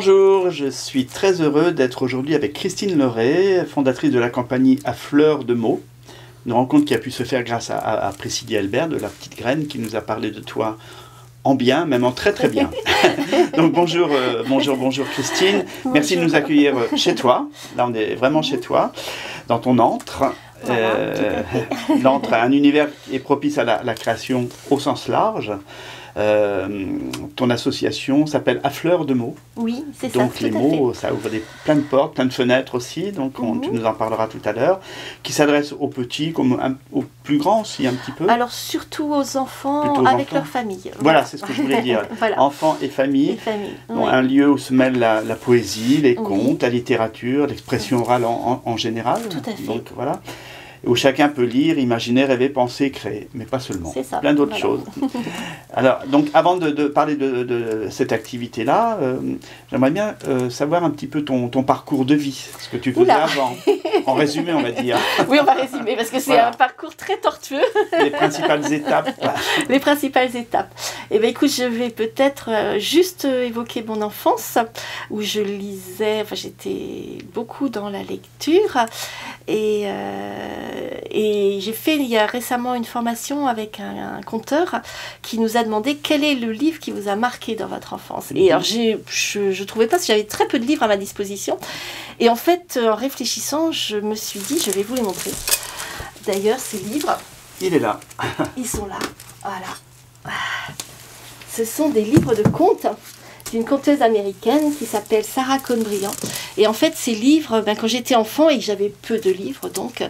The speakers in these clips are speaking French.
Bonjour, je suis très heureux d'être aujourd'hui avec Christine Leray, fondatrice de la compagnie À Fleur de Mots. Une rencontre qui a pu se faire grâce à Priscilly Albert de La Petite Graine qui nous a parlé de toi en bien, même en très très bien. Donc bonjour Christine, bonjour. Merci de nous accueillir chez toi. Là on est vraiment chez toi, dans ton antre. Voilà, L'antre, un univers qui est propice à la création au sens large. Ton association s'appelle À Fleur de Mots. Oui, c'est ça. Donc les mots, ça ouvre plein de portes, plein de fenêtres aussi, donc tu nous en parleras tout à l'heure, qui s'adresse aux petits comme aux plus grands aussi un petit peu. Alors surtout aux enfants avec leur famille. Voilà, c'est ce que je voulais dire. Voilà. Enfants et famille, oui. Un lieu où se mêle la poésie, les contes, la littérature, l'expression orale en général. Tout à fait. Donc voilà. Où chacun peut lire, imaginer, rêver, penser, créer, mais pas seulement. C'est ça. Plein d'autres choses. Alors, donc, avant de parler de cette activité-là, j'aimerais bien savoir un petit peu ton parcours de vie, ce que tu faisais avant. En résumé, on va dire. Oui, on va résumer, parce que c'est un parcours très tortueux. Les principales étapes. Les principales étapes. Eh bien, écoute, je vais peut-être juste évoquer mon enfance, où je lisais, j'étais beaucoup dans la lecture, et j'ai fait il y a récemment une formation avec un conteur qui nous a demandé quel est le livre qui vous a marqué dans votre enfance. Et alors je trouvais pas, parce que j'avais très peu de livres à ma disposition. Et en fait, en réfléchissant, je me suis dit, je vais vous les montrer. D'ailleurs, ces livres... Il est là. Ils sont là. Voilà. Ce sont des livres de contes d'une conteuse américaine qui s'appelle Sarah Cohn Bryant. Et en fait, ces livres, quand j'étais enfant et que j'avais peu de livres, donc,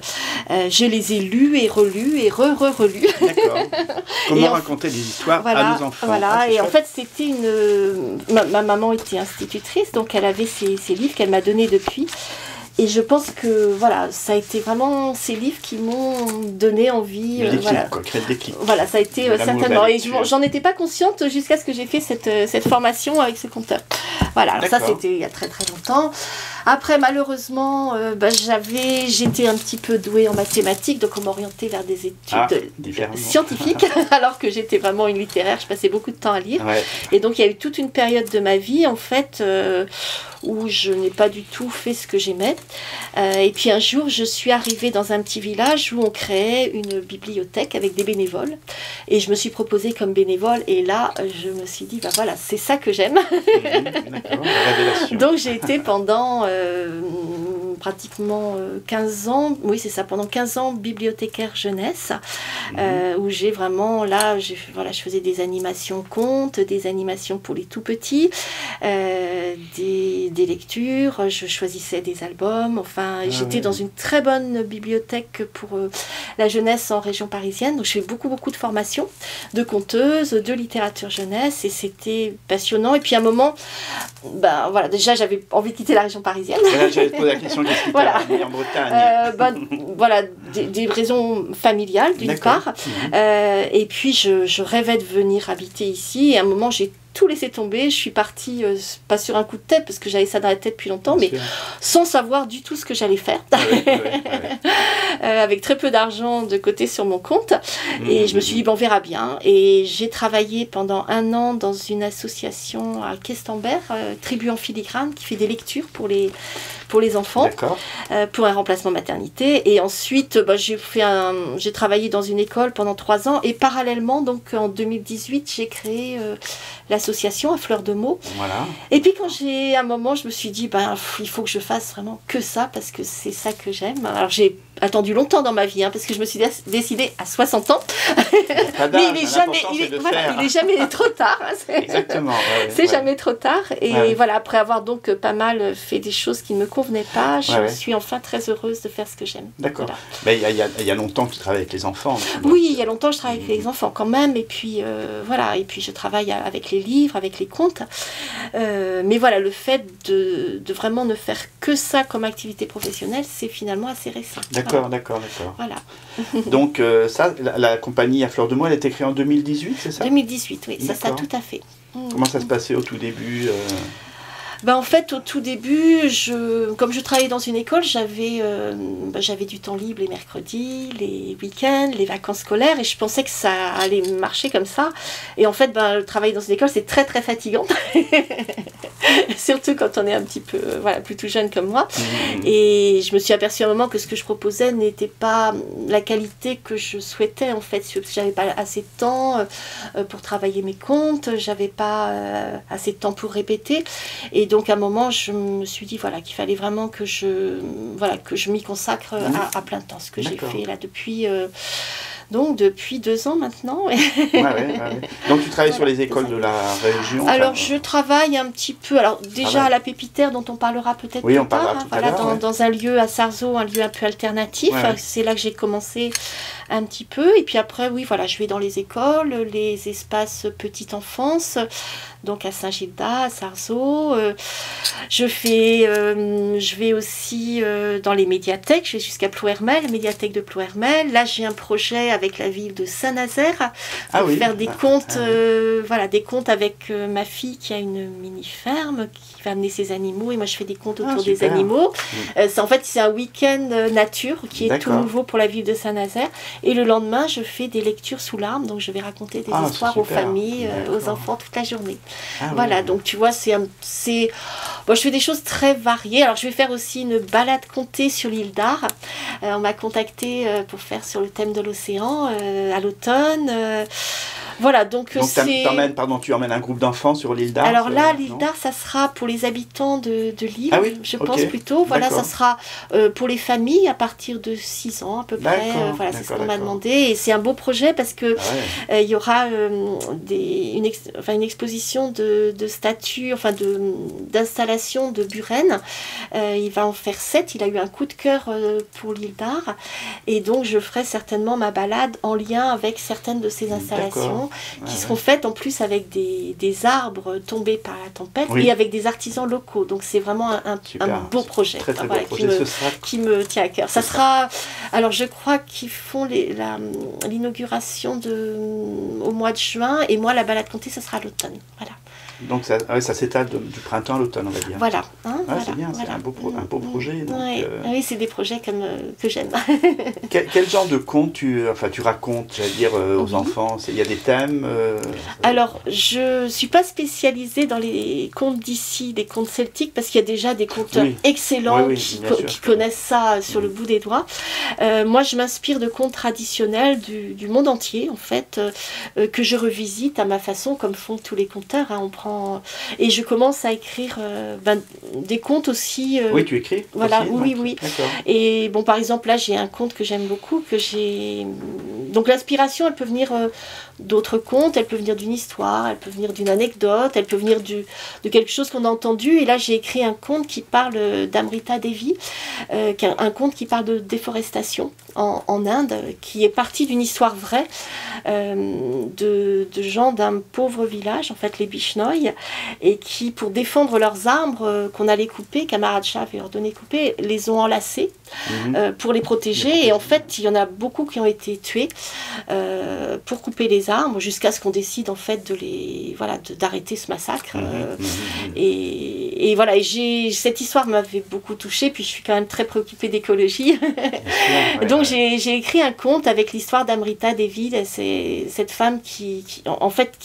je les ai lus et relus et relus. D'accord. Comment raconter des histoires à nos enfants. Voilà, et en fait, c'était ma maman était institutrice, donc elle avait ces livres qu'elle m'a donnés depuis. Et je pense que voilà, ça a été vraiment ces livres qui m'ont donné envie. Le déclic, créer le déclic. Voilà, ça a été certainement. Et j'en étais pas consciente jusqu'à ce que j'ai fait cette formation avec ce conteur. Voilà, alors ça c'était il y a très très longtemps. Après, malheureusement, j'étais un petit peu douée en mathématiques, donc on m'orientait vers des études scientifiques, alors que j'étais vraiment une littéraire, je passais beaucoup de temps à lire. Ouais. Et donc il y a eu toute une période de ma vie, en fait, où je n'ai pas du tout fait ce que j'aimais. Et puis un jour, je suis arrivée dans un petit village où on créait une bibliothèque avec des bénévoles. Et je me suis proposée comme bénévole, et là, je me suis dit, voilà, c'est ça que j'aime. D'accord, la révélation. Donc j'ai été pendant pratiquement 15 ans, oui c'est ça, pendant 15 ans bibliothécaire jeunesse, où j'ai vraiment, je faisais des animations contes, des animations pour les tout petits, des lectures, je choisissais des albums, j'étais dans une très bonne bibliothèque pour la jeunesse en région parisienne, donc je fais beaucoup de formations de conteuses, de littérature jeunesse, et c'était passionnant. Et puis à un moment, déjà j'avais envie de quitter la région parisienne. Là, j'allais te poser la question, qu'est-ce qui t'a amené en Bretagne? Des raisons familiales d'une part, et puis je rêvais de venir habiter ici, et à un moment j'ai tout laissé tomber, je suis partie, pas sur un coup de tête, parce que j'avais ça dans la tête depuis longtemps, mais sans savoir du tout ce que j'allais faire, avec très peu d'argent de côté sur mon compte, et je me suis dit, on verra bien, et j'ai travaillé pendant 1 an dans une association à Questembert, Tribu en filigrane, qui fait des lectures pour les enfants, pour un remplacement maternité, et ensuite j'ai travaillé dans une école pendant 3 ans, et parallèlement, donc en 2018, j'ai créé l'association À Fleur de Mots. Voilà. Et puis à un moment, je me suis dit, il faut que je fasse vraiment que ça, parce que c'est ça que j'aime. Alors j'ai attendu longtemps dans ma vie, parce que je me suis décidée à 60 ans. Mais il est jamais trop tard. Exactement. C'est jamais trop tard. Et voilà, après avoir donc pas mal fait des choses qui ne me convenaient pas, je suis enfin très heureuse de faire ce que j'aime. D'accord. Voilà. Il y a longtemps que tu travailles avec les enfants. Oui, il y a longtemps que je travaille avec les enfants quand même. Et puis et puis je travaille avec les livres, avec les contes. Mais voilà, le fait de vraiment ne faire que ça comme activité professionnelle, c'est finalement assez récent. D'accord. Voilà. Donc la compagnie À Fleur de Mots, elle a été créée en 2018, c'est ça? 2018, oui, c'est ça, tout à fait. Comment ça se passait au tout début? En fait, au tout début, comme je travaillais dans une école, j'avais du temps libre les mercredis, les week-ends, les vacances scolaires, et je pensais que ça allait marcher comme ça. Et en fait, le travail dans une école, c'est très très fatigant, surtout quand on est un petit peu plutôt jeune comme moi. Et je me suis aperçue à un moment que ce que je proposais n'était pas la qualité que je souhaitais, en fait. J'avais pas assez de temps pour travailler mes comptes, j'avais pas assez de temps pour répéter. Et donc à un moment, je me suis dit qu'il fallait vraiment que je m'y consacre à plein temps, ce que j'ai fait là depuis 2 ans maintenant. Donc tu travailles sur les écoles de la région? Alors je travaille un petit peu, déjà à la Pépitaire dont on parlera peut-être plus tard, dans un lieu à Sarzeau, un lieu un peu alternatif. C'est là que j'ai commencé un petit peu, et puis après je vais dans les écoles, les espaces petite enfance, donc à Saint-Gildas, à Sarzeau. Je vais aussi dans les médiathèques, je vais jusqu'à Plouermel, médiathèque de Plouermel. Là j'ai un projet avec la ville de Saint-Nazaire pour faire des contes, des contes avec ma fille qui a une mini-ferme, qui va amener ses animaux, et moi je fais des contes autour des animaux. C'est un week-end nature qui est tout nouveau pour la ville de Saint-Nazaire. Et le lendemain, je fais des lectures sous l'arbre, donc je vais raconter des histoires aux familles, aux enfants toute la journée. Donc tu vois, je fais des choses très variées. Alors je vais faire aussi une balade contée sur l'île d'Ar. On m'a contacté pour faire sur le thème de l'océan à l'automne. Donc tu emmènes un groupe d'enfants sur l'île d'Ar? Alors là, l'île d'Ar, ça sera pour les habitants de l'île, je pense plutôt. Ça sera pour les familles à partir de 6 ans à peu près. C'est ce qu'on m'a demandé. Et c'est un beau projet parce que il y aura une exposition de statues, d'installations de Buren. Il va en faire 7. Il a eu un coup de cœur pour l'île d'Ar. Et donc, je ferai certainement ma balade en lien avec certaines de ces installations. Qui seront faites en plus avec des arbres tombés par la tempête et avec des artisans locaux. Donc c'est vraiment un beau projet, très, très beau projet. Qui me tient à cœur. Ça sera, alors je crois qu'ils font l'inauguration au mois de juin, et moi la balade contée, ça sera à l'automne. Donc ça s'étale du printemps à l'automne, on va dire. C'est bien, c'est un beau projet. Donc, oui, c'est des projets que j'aime. Quel genre de contes tu racontes, j'allais dire, aux enfants? Il y a des thèmes Alors, je ne suis pas spécialisée dans les contes d'ici, des contes celtiques, parce qu'il y a déjà des contes excellents qui connaissent ça sur le bout des doigts. Moi, je m'inspire de contes traditionnels du monde entier, en fait, que je revisite à ma façon, comme font tous les conteurs. Et je commence à écrire des contes aussi. Oui, tu écris aussi, oui. Et par exemple, là, j'ai un conte que j'aime beaucoup, donc l'inspiration, elle peut venir d'autres contes, elle peut venir d'une histoire, elle peut venir d'une anecdote, elle peut venir de quelque chose qu'on a entendu. Et là, j'ai écrit un conte qui parle d'Amrita Devi, un conte qui parle de déforestation en Inde, qui est parti d'une histoire vraie de gens d'un pauvre village, en fait les Bishnoi, et qui, pour défendre leurs arbres qu'on allait couper, qu'Amarat Shah avait ordonné couper, les ont enlacés pour les protéger. Et en fait, il y en a beaucoup qui ont été tués pour couper les arbres, jusqu'à ce qu'on décide en fait d'arrêter ce massacre. Et cette histoire m'avait beaucoup touchée, puis je suis quand même très préoccupée d'écologie. Donc j'ai écrit un conte avec l'histoire d'Amrita Devi, c'est cette femme qui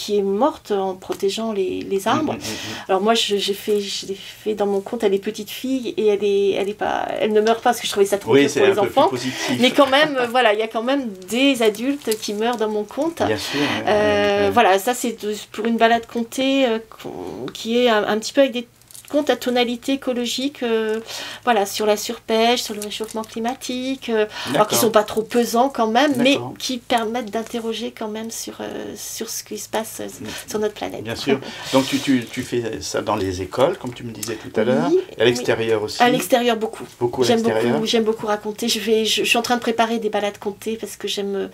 est morte en protégeant les arbres. Alors moi, je l'ai fait dans mon conte, elle est petite fille, et elle ne meurt pas, parce que je trouvais ça trop dur pour les enfants. Mais quand même, il y a quand même des adultes qui meurent dans mon conte. Bien sûr. Ça c'est pour une balade contée qui est un petit peu avec des contes à tonalité écologique, sur la surpêche, sur le réchauffement climatique, alors qu'ils ne sont pas trop pesants quand même, mais qui permettent d'interroger quand même sur ce qui se passe sur notre planète. Bien sûr. Donc tu fais ça dans les écoles, comme tu me disais tout à l'heure, et à l'extérieur aussi? À l'extérieur, beaucoup. J'aime beaucoup raconter. Je suis en train de préparer des balades contées, parce que j'aime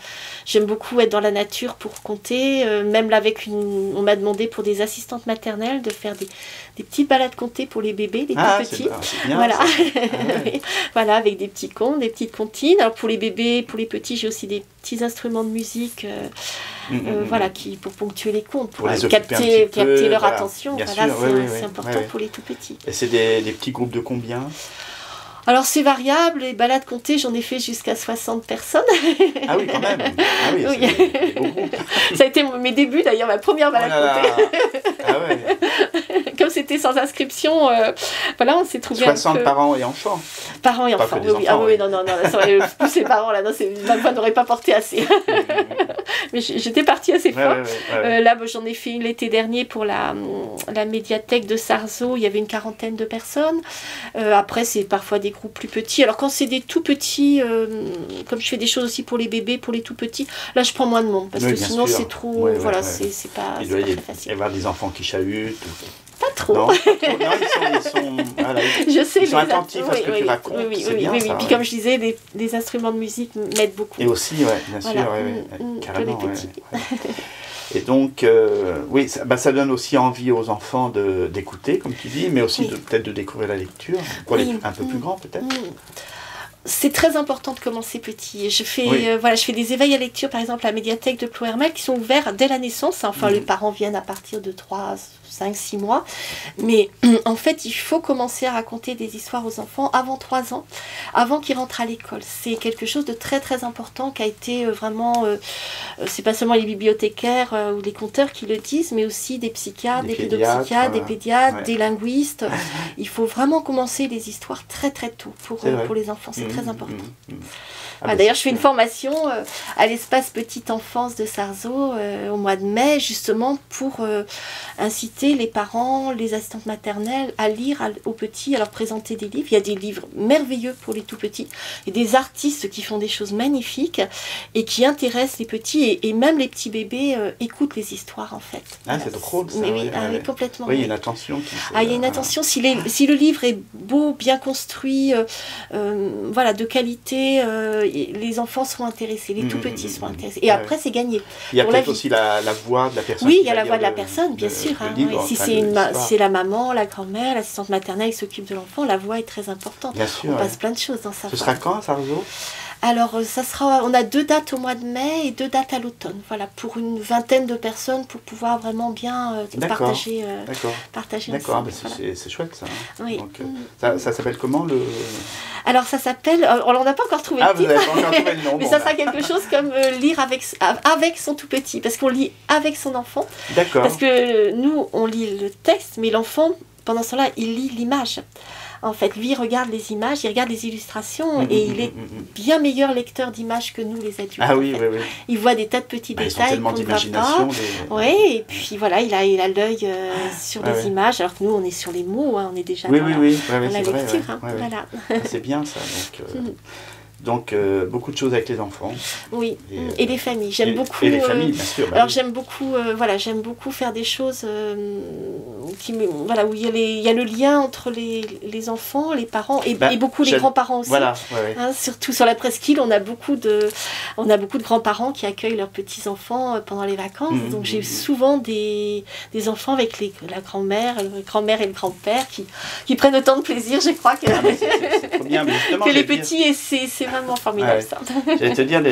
beaucoup être dans la nature pour conter. Même là, on m'a demandé pour des assistantes maternelles de faire des petites balades contées compter pour les bébés, les tout petits. C'est bien, voilà. Ouais. Voilà, avec des petits contes, des petites comptines. Alors pour les bébés, pour les petits, j'ai aussi des petits instruments de musique, voilà, pour ponctuer les contes, pour capter leur attention. Voilà, c'est important pour les tout petits. Et c'est des petits groupes de combien? Alors c'est variable, les balades comptées, j'en ai fait jusqu'à 60 personnes. Ah oui, quand même. Ah oui, oui. C'est beaucoup. Ça a été mes débuts d'ailleurs, ma première balade comptée. Ah ouais. Comme c'était sans inscription, voilà, on s'est trouvé 60 parents et enfants. Parents et enfants, oui. Ah oui, non, ça aurait poussé les parents, là, non, ma voix n'aurait pas porté assez. Mais j'étais partie assez fort. Ouais. Là, j'en ai fait une l'été dernier pour la médiathèque de Sarzeau, il y avait une 40aine de personnes. Après, c'est parfois des groupes plus petits. Alors quand c'est des tout petits, comme je fais des choses aussi pour les bébés, pour les tout petits, là je prends moins de monde, parce que sinon c'est trop, c'est pas il doit très facile. y avoir des enfants qui chahutent. Pas trop. Non, ils sont attentifs à ce que tu racontes. C'est bien ça. Puis comme je disais, les instruments de musique m'aident beaucoup. Et aussi, bien sûr, carrément. Pour les petits. Et donc, ça donne aussi envie aux enfants d'écouter, comme tu dis, mais aussi peut-être de découvrir la lecture, pour les un peu plus grands peut-être. C'est très important de commencer petit. Je fais des éveils à lecture, par exemple, à la médiathèque de Ploërmel, qui sont ouverts dès la naissance. Enfin, les parents viennent à partir de 3, 5, 6 mois. Mais en fait, il faut commencer à raconter des histoires aux enfants avant 3 ans, avant qu'ils rentrent à l'école. C'est quelque chose de très, très important qui a été vraiment... c'est pas seulement les bibliothécaires ou les conteurs qui le disent, mais aussi des psychiatres, des pédopsychiatres, des pédiatres, des linguistes. Il faut vraiment commencer les histoires très, très tôt pour les enfants. C'est très important. D'ailleurs, je fais une formation à l'espace Petite Enfance de Sarzeau au mois de mai, justement pour inciter les parents, les assistantes maternelles à lire aux petits, à leur présenter des livres. Il y a des livres merveilleux pour les tout petits, et des artistes qui font des choses magnifiques et qui intéressent les petits, et même les petits bébés écoutent les histoires en fait. C'est drôle ça. Oui, complètement. Oui, il y a une attention il y a une attention. Si le livre est beau, bien construit, de qualité, les enfants seront intéressés, les tout petits seront intéressés. Et après, c'est gagné. Il y a peut-être aussi la voix de la personne. Oui, il y a la voix de la personne, bien sûr. Si c'est la maman, la grand-mère, l'assistante maternelle qui s'occupe de l'enfant, la voix est très importante. Bien sûr. On passe plein de choses dans sa voix. Ce sera quand à Sarzeau ? Alors, on a 2 dates au mois de mai et 2 dates à l'automne. Voilà, pour une vingtaine de personnes, pour pouvoir vraiment bien partager ensemble. D'accord, c'est chouette ça. Oui. Donc, ça s'appelle comment Alors, ça s'appelle... on n'en a pas encore trouvé le titre. Vous n'avez pas encore trouvé le nom. Mais ça sera quelque chose comme lire avec son tout petit. Parce qu'on lit avec son enfant. D'accord. Parce que nous, on lit le texte, mais l'enfant, pendant ce temps-là, il lit l'image. En fait, lui, il regarde les images, il regarde les illustrations, et il est bien meilleur lecteur d'images que nous, les adultes. Ah oui. Il voit des tas de petits détails qu'on ne voit pas. Oui, et puis voilà, il a l'œil sur les images, alors que nous, on est sur les mots, on est déjà dans la lecture. Voilà. C'est bien ça. Donc, beaucoup de choses avec les enfants. Oui, et les familles. J'aime beaucoup. Et les familles, bien sûr. Alors, j'aime beaucoup faire des choses où il y a le lien entre les enfants, les parents et beaucoup les grands-parents aussi. Voilà, surtout sur la presqu'île, on a beaucoup de grands-parents qui accueillent leurs petits-enfants pendant les vacances. Donc, j'ai souvent des enfants avec la grand-mère et le grand-père qui prennent autant de plaisir, je crois, c'est trop bien, mais justement, que les petits, et c'est vraiment formidable ça. J'allais te dire,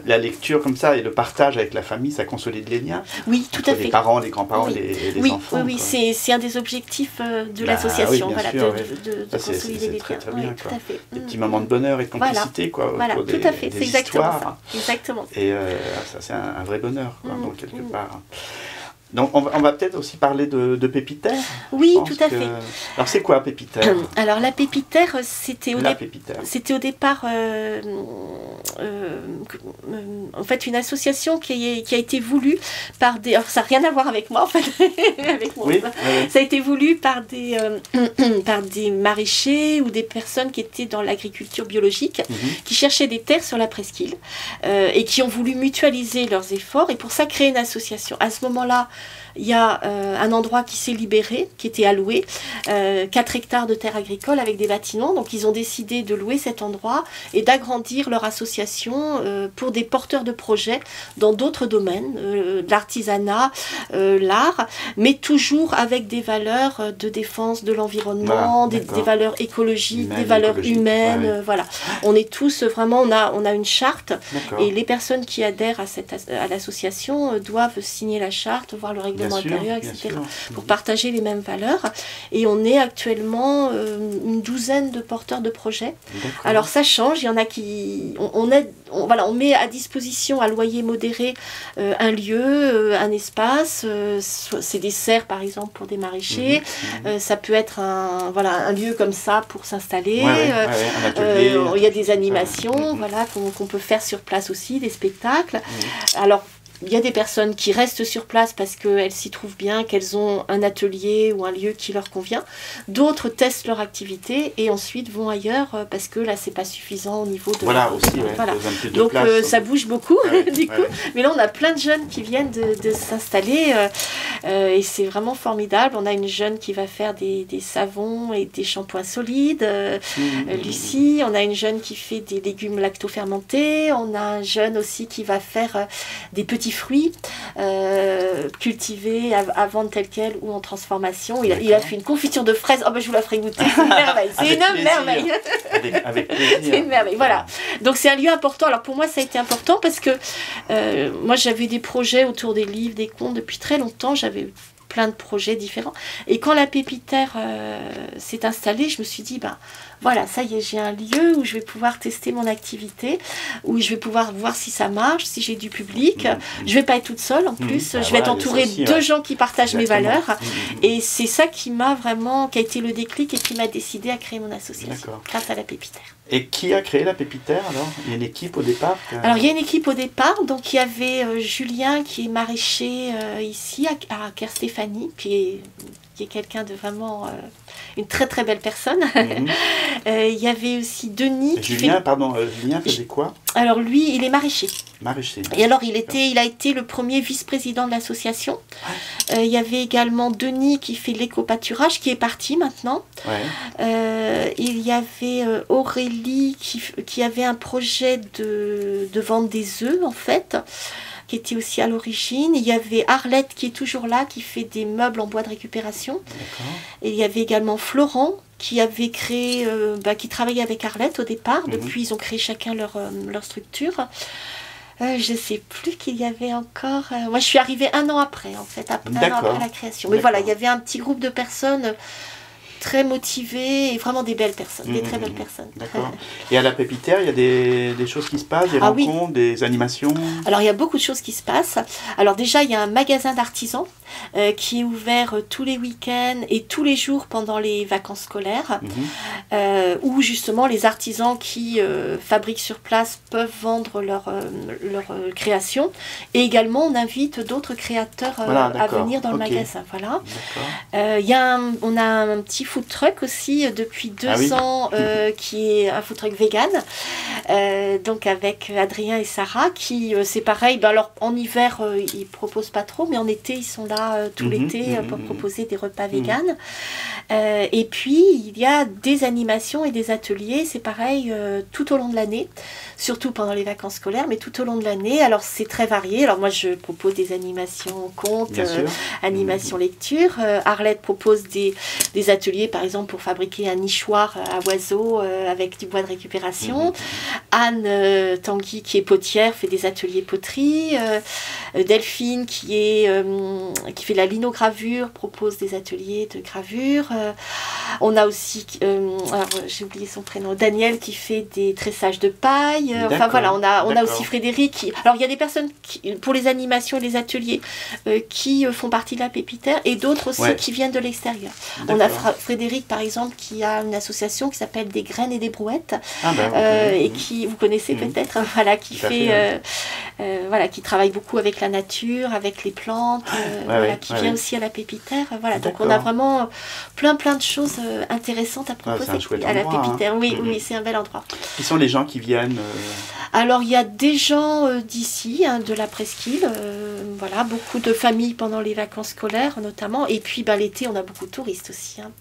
la lecture comme ça et le partage avec la famille, ça consolide les liens. Oui, tout à fait. Les parents, les grands-parents, les enfants. Oui, c'est un des objectifs de l'association, de consolider les liens. Très bien, tout à fait. Des petits moments de bonheur et de complicité, Voilà, tout à fait, c'est exactement ça. Exactement. Et ça, c'est un vrai bonheur, donc quelque part. Donc on va peut-être aussi parler de Pépitaire. Oui, tout à fait. Alors c'est quoi Pépitaire ? Alors la Pépitaire, c'était au départ en fait une association qui a été voulue par des... Alors ça n'a rien à voir avec moi en fait. Ça a été voulu par des maraîchers ou des personnes qui étaient dans l'agriculture biologique, qui cherchaient des terres sur la presqu'île et qui ont voulu mutualiser leurs efforts et pour ça créer une association. À ce moment-là, il y a un endroit qui s'est libéré, qui était alloué, 4 hectares de terre agricole avec des bâtiments. Donc ils ont décidé de louer cet endroit et d'agrandir leur association pour des porteurs de projets dans d'autres domaines, l'artisanat, l'art, mais toujours avec des valeurs de défense de l'environnement, voilà, des valeurs écologiques, des valeurs humaines. Voilà. On est tous vraiment, on a une charte et les personnes qui adhèrent à l'association doivent signer la charte, voir le règlement intérieur, etc. pour partager les mêmes valeurs. Et on est actuellement une douzaine de porteurs de projets. Alors ça change, il y en a qui... On met à disposition à loyer modéré un lieu, un espace, c'est des serres par exemple pour des maraîchers, ça peut être un lieu comme ça pour s'installer, il y a des animations voilà, qu'on peut faire sur place aussi, des spectacles. Alors il y a des personnes qui restent sur place parce qu'elles s'y trouvent bien, qu'elles ont un atelier ou un lieu qui leur convient. D'autres testent leur activité et ensuite vont ailleurs parce que là, c'est pas suffisant au niveau de... Voilà, aussi, voilà. Donc, ça bouge beaucoup, du coup. Mais là, on a plein de jeunes qui viennent de s'installer et c'est vraiment formidable. On a une jeune qui va faire des savons et des shampoings solides, Lucie. On a une jeune qui fait des légumes lacto-fermentés. On a un jeune aussi qui va faire des petits fruits cultivés à vendre tel quel ou en transformation. Il a fait une confiture de fraises. Oh ben je vous la ferai goûter, c'est une merveille. C'est une merveille. Avec plaisir. C'est une merveille, voilà. Donc c'est un lieu important. Alors pour moi ça a été important parce que moi j'avais des projets autour des livres, des contes depuis très longtemps. J'avais plein de projets différents. Et quand la pépitaire s'est installée, je me suis dit, voilà, ça y est, j'ai un lieu où je vais pouvoir tester mon activité, où je vais pouvoir voir si ça marche, si j'ai du public. Je vais pas être toute seule en plus, je vais être entourée de gens qui partagent mes valeurs. Et c'est ça qui a été le déclic et qui m'a décidé à créer mon association grâce à la pépitaire. Et qui a créé la pépitaire alors? Il y a une équipe au départ Alors il y a une équipe au départ, donc il y avait Julien qui est maraîcher ici à Kerstéphanie, qui est quelqu'un de vraiment une très très belle personne. Il y avait aussi Denis. Julien faisait quoi? Alors lui, il est maraîcher. Maraîcher. Et alors il a été le premier vice-président de l'association. Il y avait également Denis qui fait l'éco-pâturage, qui est parti maintenant. Il y avait Aurélie qui avait un projet de vendre des œufs en fait, qui était aussi à l'origine. Il y avait Arlette qui est toujours là, qui fait des meubles en bois de récupération. Et il y avait également Florent qui avait créé, qui travaillait avec Arlette au départ. Depuis, ils ont créé chacun leur structure. Je ne sais plus qu'il y avait encore... moi, je suis arrivée un an après, en fait, un an après la création. Mais voilà, il y avait un petit groupe de personnes très motivées et vraiment des belles personnes, des très belles personnes. D'accord. Et à la pépitaire, il y a des choses qui se passent, des rencontres, des animations? Alors, il y a beaucoup de choses qui se passent. Alors déjà, il y a un magasin d'artisans qui est ouvert tous les week-ends et tous les jours pendant les vacances scolaires, où justement les artisans qui fabriquent sur place peuvent vendre leur création. Et également, on invite d'autres créateurs à venir dans le magasin. Voilà. On a un petit food truck aussi depuis 2 ans, qui est un food truck vegan, donc avec Adrien et Sarah, qui c'est pareil. Alors en hiver, ils proposent pas trop, mais en été, ils sont là tout l'été pour proposer des repas véganes. Et puis, il y a des animations et des ateliers, c'est pareil, tout au long de l'année, surtout pendant les vacances scolaires, mais tout au long de l'année. Alors, c'est très varié. Alors, moi, je propose des animations contes, animations lecture. Arlette propose des ateliers, par exemple, pour fabriquer un nichoir à oiseaux avec du bois de récupération. Anne Tanguy, qui est potière, fait des ateliers poterie. Delphine, qui fait la linogravure, propose des ateliers de gravure. On a aussi, alors j'ai oublié son prénom, Daniel, qui fait des tressages de paille. Enfin voilà, on a aussi Frédéric. Alors il y a des personnes pour les animations et les ateliers qui font partie de la pépitaire et d'autres aussi qui viennent de l'extérieur. On a Frédéric par exemple qui a une association qui s'appelle Des graines et des brouettes et qui, vous connaissez peut-être, voilà, qui fait qui travaille beaucoup avec la nature, avec les plantes, qui vient aussi à la pépitaire. Voilà, donc on a vraiment plein de choses intéressantes à proposer à la pépitaire. Oui, c'est un bel endroit. Qui sont les gens qui viennent Alors il y a des gens d'ici, de la presqu'île, voilà, beaucoup de familles pendant les vacances scolaires notamment. Et puis l'été, on a beaucoup de touristes aussi. Hein.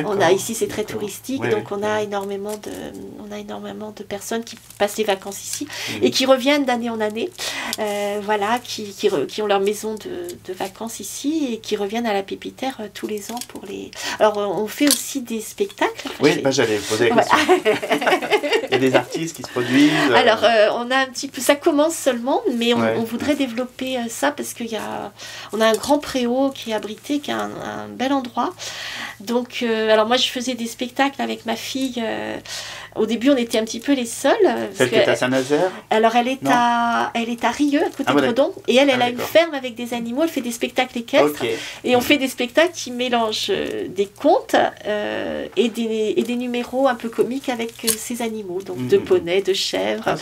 On a ici, c'est très touristique, oui, donc on a énormément de personnes qui passent les vacances ici et qui reviennent d'année en année. Voilà, qui ont leur maison de vacances ici et qui reviennent à la Pépinière tous les ans pour les. Alors on fait aussi des spectacles. Oui, j'allais poser la question. Il y a des artistes qui se produisent. Alors on a un petit peu, ça commence seulement, mais on voudrait développer ça parce on a un grand préau qui est abrité, qui est un bel endroit. Donc, alors moi je faisais des spectacles avec ma fille. Au début, on était un petit peu les seuls. Celle qui est à Saint-Nazaire ? Alors, elle est à Rieux, à côté de Redon. Et elle a une ferme avec des animaux. Elle fait des spectacles équestres. Okay. Et on fait des spectacles qui mélangent des contes et des numéros un peu comiques avec ces animaux. Donc, de poneys, de chèvres.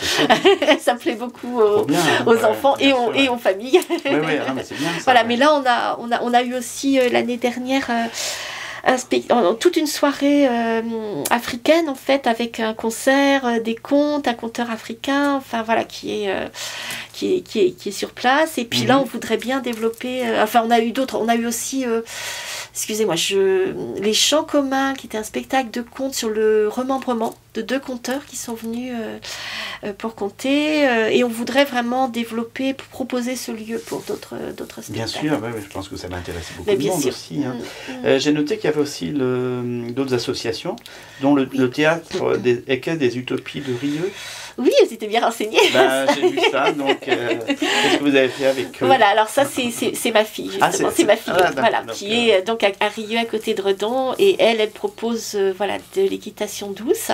Ça plaît beaucoup aux enfants et aux familles. Oui, mais c'est bien ça. Voilà, mais là, on a eu aussi l'année dernière... toute une soirée africaine en fait, avec un concert, des contes, un conteur africain, enfin voilà, qui est sur place. Et puis là, on voudrait bien développer. On a eu aussi, excusez-moi, les Chants communs, qui était un spectacle de contes sur le remembrement de 2 conteurs qui sont venus pour conter. Et on voudrait vraiment développer, proposer ce lieu pour d'autres spectacles. Bien sûr, je pense que ça va intéresser beaucoup de monde aussi. Hein. J'ai noté qu'il y avait aussi d'autres associations, dont le théâtre des Utopies de Rieux. Oui, vous étiez bien renseignée. J'ai vu ça, donc qu'est-ce que vous avez fait avec eux ? Voilà, alors ça c'est ma fille, justement, c'est ma fille, qui est donc à Rieux, à côté de Redon, et elle propose de l'équitation douce,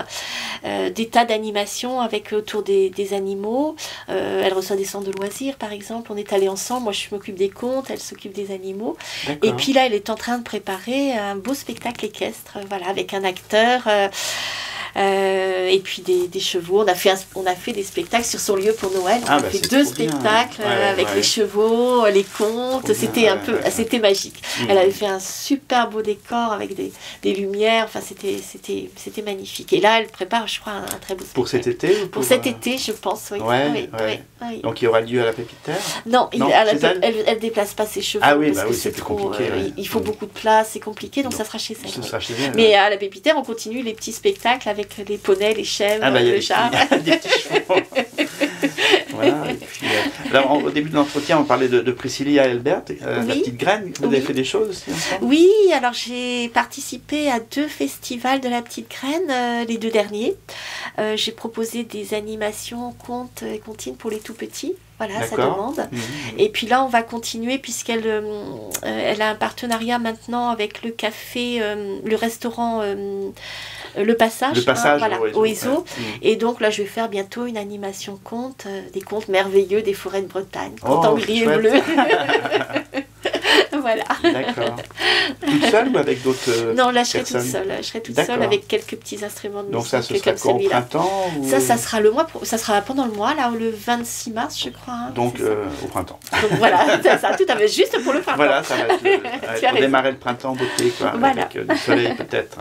des tas d'animations autour des animaux. Elle reçoit des centres de loisirs, par exemple, on est allés ensemble, moi je m'occupe des contes, elle s'occupe des animaux, et puis là elle est en train de préparer un beau spectacle équestre, avec un acteur... et puis des chevaux. On a fait des spectacles sur son lieu pour Noël. On a fait 2 spectacles avec les chevaux, les contes. C'était magique. Elle avait fait un super beau décor avec des lumières. Enfin, c'était magnifique. Et là, elle prépare, je crois, un très beau spectacle. Pour cet été Pour cet été, je pense, oui. Oui. Donc, il y aura lieu à la Pépinière ? Non, elle déplace pas ses chevaux. Ah oui, parce que c'est plus compliqué. Il faut beaucoup de place, c'est compliqué, donc ça sera chez elle. Ça sera chez elle. Mais à la Pépinière, on continue les petits spectacles avec les poneys, les chèvres, le chat. Des petits chevaux. Voilà. Et puis, alors, au début de l'entretien, on parlait de Priscilla et Albert, la petite graine. Vous avez fait des choses aussi ensemble ? Oui, alors j'ai participé à 2 festivals de la petite graine, les 2 derniers. J'ai proposé des animations, contes et comptines pour les tout petits. Voilà, sa demande. Et puis là, on va continuer puisqu'elle a un partenariat maintenant avec le café, le restaurant Le Passage, au ESO. Et donc là, je vais faire bientôt une animation conte, des contes merveilleux des forêts de Bretagne, contes en gris et bleu. Voilà. D'accord. Toute seule ou avec d'autres Non, là, je serai toute seule. Je serai toute seule avec quelques petits instruments de musique. Donc ça, ce sera quoi, au printemps ou... Ça sera pendant le mois, là, le 26 mars, je crois. Hein, donc au printemps. Donc voilà, ça tout à fait juste pour le printemps. Voilà, ça va être pour démarrer le printemps beauté, quoi, voilà. avec du soleil peut-être.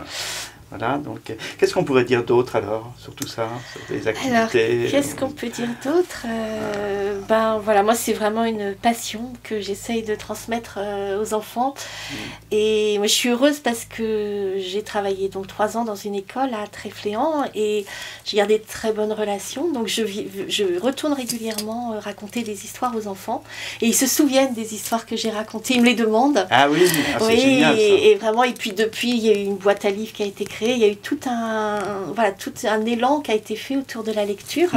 Voilà, donc qu'est-ce qu'on pourrait dire d'autre alors sur tout ça, sur les activités? Alors, qu'est-ce qu'on peut dire d'autre? Voilà, moi c'est vraiment une passion que j'essaye de transmettre aux enfants. Et moi je suis heureuse parce que j'ai travaillé donc 3 ans dans une école à Tréfléan et j'ai gardé de très bonnes relations. Donc je retourne régulièrement raconter des histoires aux enfants et ils se souviennent des histoires que j'ai racontées, ils me les demandent. Ah oui, c'est génial ça. Et vraiment, et puis depuis il y a eu une boîte à livres qui a été créée. Il y a eu tout un élan qui a été fait autour de la lecture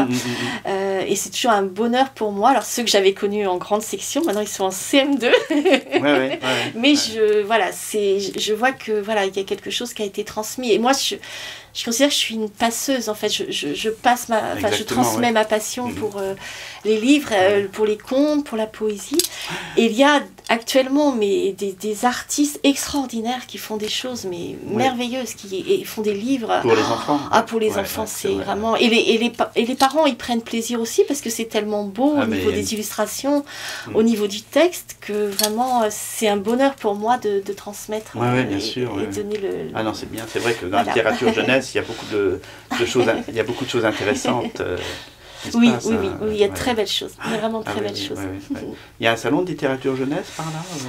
et c'est toujours un bonheur pour moi. Alors ceux que j'avais connus en grande section, maintenant ils sont en CM2 mais je vois que il y a quelque chose qui a été transmis et moi je considère que je suis une passeuse en fait, je transmets ma passion pour les livres, pour les contes, pour la poésie. Et il y a actuellement des artistes extraordinaires qui font des choses merveilleuses, qui font des livres pour les enfants. Pour les enfants, c'est vraiment et les parents ils prennent plaisir aussi parce que c'est tellement beau au niveau des illustrations, au niveau du texte, que vraiment c'est un bonheur pour moi de transmettre bien sûr, et donner le... Ah non, c'est bien, c'est vrai que dans la littérature jeunesse il y a beaucoup de choses, il y a beaucoup de choses intéressantes. Oui, passe, oui, hein. oui, oui, il y a de Ouais. très belles choses. Il y a vraiment de Ah très oui, belles choses. ouais. Il y a un salon de littérature jeunesse par là ou sur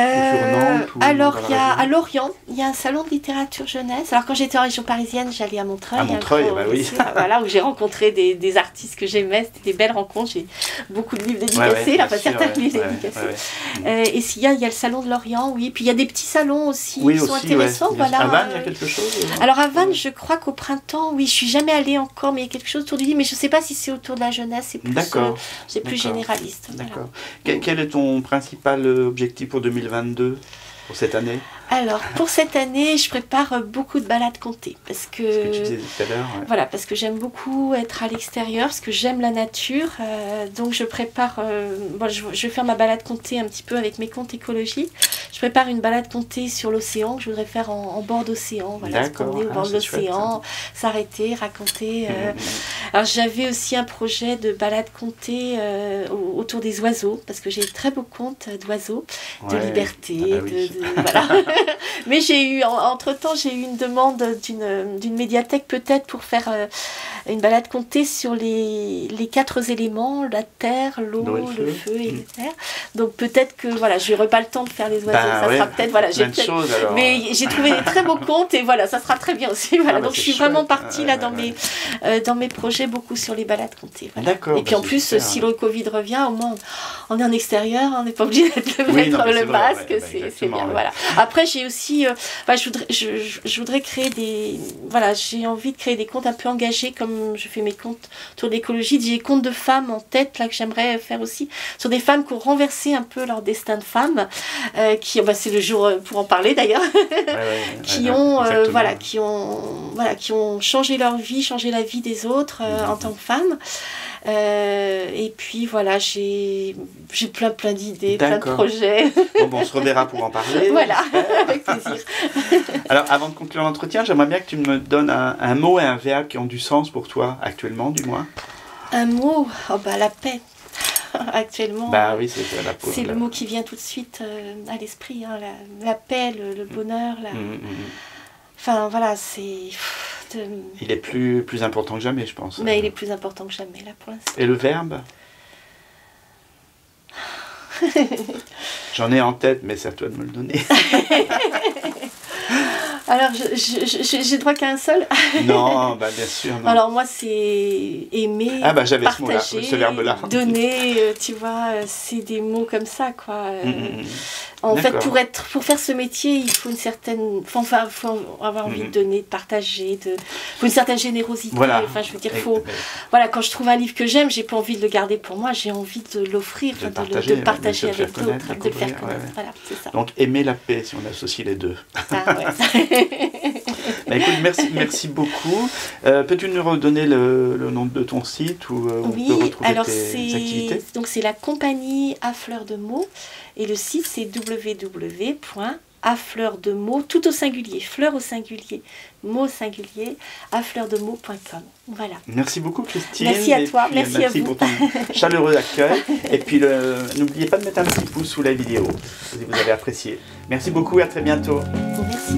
Nantes, ou Alors, dans il y la a région à Lorient, il y a un salon de littérature jeunesse. Alors, quand j'étais en région parisienne, j'allais à Montreuil. À Montreuil, bah oui. Voilà, où j'ai rencontré des artistes que j'aimais. C'était des belles rencontres. J'ai beaucoup de livres dédicacés, bien enfin sûr, certains livres ouais, dédicacés. ouais. Et s'il y a le salon de Lorient, oui. Puis il y a des petits salons aussi Oui, qui sont aussi, intéressants. ouais. Voilà. À Vannes, il y a quelque chose Alors à Vannes, je crois qu'au printemps, oui, je suis jamais allée encore, mais il y a quelque chose autour du livre. Mais je ne sais pas si c'est autour de la jeunesse, c'est plus, D'accord. généraliste. Voilà. D'accord. Quel est ton principal objectif pour 2022, pour cette année? Alors, pour cette année, je prépare beaucoup de balades comptées. Parce que, Ce que tu disais tout à l'heure. Ouais. voilà, parce que j'aime beaucoup être à l'extérieur, parce que j'aime la nature. Donc, je prépare. Je vais faire ma balade comptée un petit peu avec mes comptes écologiques. Je prépare une balade comptée sur l'océan que je voudrais faire en bord d'océan. Voilà, se promener au bord de l'océan, s'arrêter, raconter. Alors, j'avais aussi un projet de balade comptée autour des oiseaux, parce que j'ai de très beaux contes d'oiseaux, de liberté, oui. voilà. Mais j'ai eu, entre-temps, j'ai eu une demande d'une médiathèque peut-être pour faire une balade comptée sur les 4 éléments, la terre, l'eau, le feu et l'air. Donc peut-être que voilà, je n'aurai pas le temps de faire les oiseaux. Ça sera peut-être, voilà, mais j'ai trouvé des très beaux contes et voilà, ça sera très bien aussi. Voilà. Donc je suis vraiment partie là dans mes projets beaucoup sur les balades comptées. Voilà. D'accord. Et puis en plus, super, si le Covid revient, au moins on est en extérieur, on n'est pas obligé de mettre le masque, c'est bien. Voilà. Après, j'ai aussi, je voudrais créer j'ai envie de créer des comptes un peu engagés, comme je fais mes comptes autour de l'écologie. J'ai des comptes de femmes en tête là que j'aimerais faire aussi, sur des femmes qui ont renversé un peu leur destin de femme, c'est le jour pour en parler d'ailleurs, qui ont changé leur vie, changé la vie des autres en tant que femmes. Et puis voilà, j'ai plein d'idées, plein de projets. Bon, on se reverra pour en parler. Voilà, avec plaisir. Alors, avant de conclure l'entretien, j'aimerais bien que tu me donnes un mot et un verbe qui ont du sens pour toi, actuellement, du moins. Un mot, la paix. Actuellement, oui, c'est la peau. C'est le mot qui vient tout de suite à l'esprit, hein, la paix, le bonheur. Enfin, voilà, c'est... Il est plus important que jamais, je pense. Mais il est plus important que jamais, là, pour l'instant. Et le verbe? J'en ai en tête, mais c'est à toi de me le donner. Alors, j'ai droit qu'à un seul? Non, bien sûr. Non. Alors, moi, c'est aimer, j'avais partager, ce verbe-là. donner, tu vois, c'est des mots comme ça, quoi. En fait, pour faire ce métier, il faut une certaine... Enfin, faut avoir envie de donner, de partager, faut une certaine générosité. Voilà. Enfin, je veux dire, voilà, quand je trouve un livre que j'aime, j'ai pas envie de le garder pour moi, j'ai envie de l'offrir, de le partager avec d'autres, de le faire connaître. Voilà, c'est ça. Donc, aimer la paix, si on associe les deux. Écoute, merci beaucoup. Peux-tu nous redonner le nom de ton site où on peut retrouver tes activités? Donc c'est la compagnie À Fleur de Meaux et le site c'est www.afleurdemaux, tout au singulier, fleur au singulier, mot singulier, afleurdemaux.com. Voilà. Merci beaucoup Christine. Merci à toi, merci à vous. Pour ton chaleureux accueil. Et puis n'oubliez pas de mettre un petit pouce sous la vidéo si vous avez apprécié. Merci beaucoup et à très bientôt. Merci.